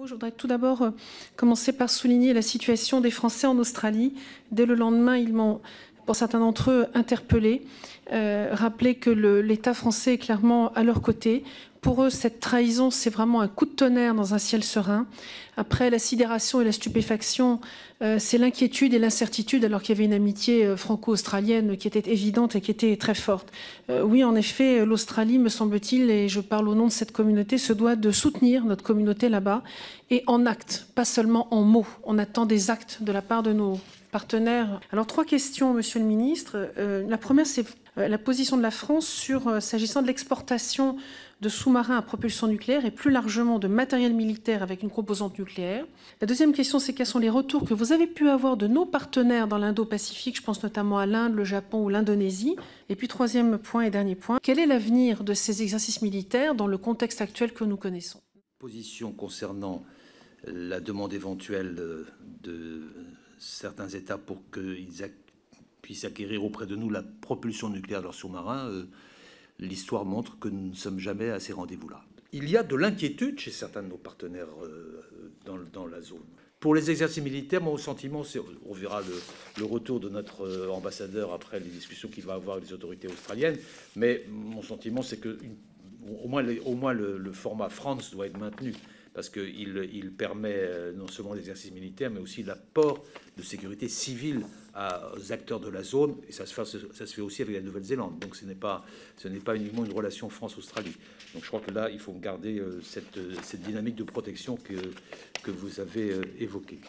Je voudrais tout d'abord commencer par souligner la situation des Français en Australie. Dès le lendemain, ils m'ont, pour certains d'entre eux, interpellé, rappelé que l'État français est clairement à leur côté. Pour eux, cette trahison, c'est vraiment un coup de tonnerre dans un ciel serein. Après la sidération et la stupéfaction, c'est l'inquiétude et l'incertitude, alors qu'il y avait une amitié franco-australienne qui était évidente et qui était très forte. Oui, en effet, l'Australie, me semble-t-il, et je parle au nom de cette communauté, se doit de soutenir notre communauté là-bas, et en actes, pas seulement en mots. On attend des actes de la part de nos partenaires. Alors, 3 questions, Monsieur le Ministre. La première, c'est la position de la France s'agissant de l'exportation de sous-marins à propulsion nucléaire et plus largement de matériel militaire avec une composante nucléaire. La deuxième question, c'est quels sont les retours que vous avez pu avoir de nos partenaires dans l'Indo-Pacifique, je pense notamment à l'Inde, le Japon ou l'Indonésie. Et puis troisième point et dernier point, quel est l'avenir de ces exercices militaires dans le contexte actuel que nous connaissons? Position concernant la demande éventuelle de certains États pour qu'ils puissent acquérir auprès de nous la propulsion nucléaire de leurs sous-marins, l'histoire montre que nous ne sommes jamais à ces rendez-vous-là. Il y a de l'inquiétude chez certains de nos partenaires dans la zone. Pour les exercices militaires, mon sentiment, c'est, on verra le retour de notre ambassadeur après les discussions qu'il va avoir avec les autorités australiennes, mais mon sentiment, c'est que au moins le format France doit être maintenu, parce qu'il permet non seulement l'exercice militaire, mais aussi l'apport de sécurité civile aux acteurs de la zone, et ça se fait aussi avec la Nouvelle-Zélande. Donc ce n'est pas uniquement une relation France-Australie. Donc je crois que là, il faut garder cette dynamique de protection que vous avez évoquée.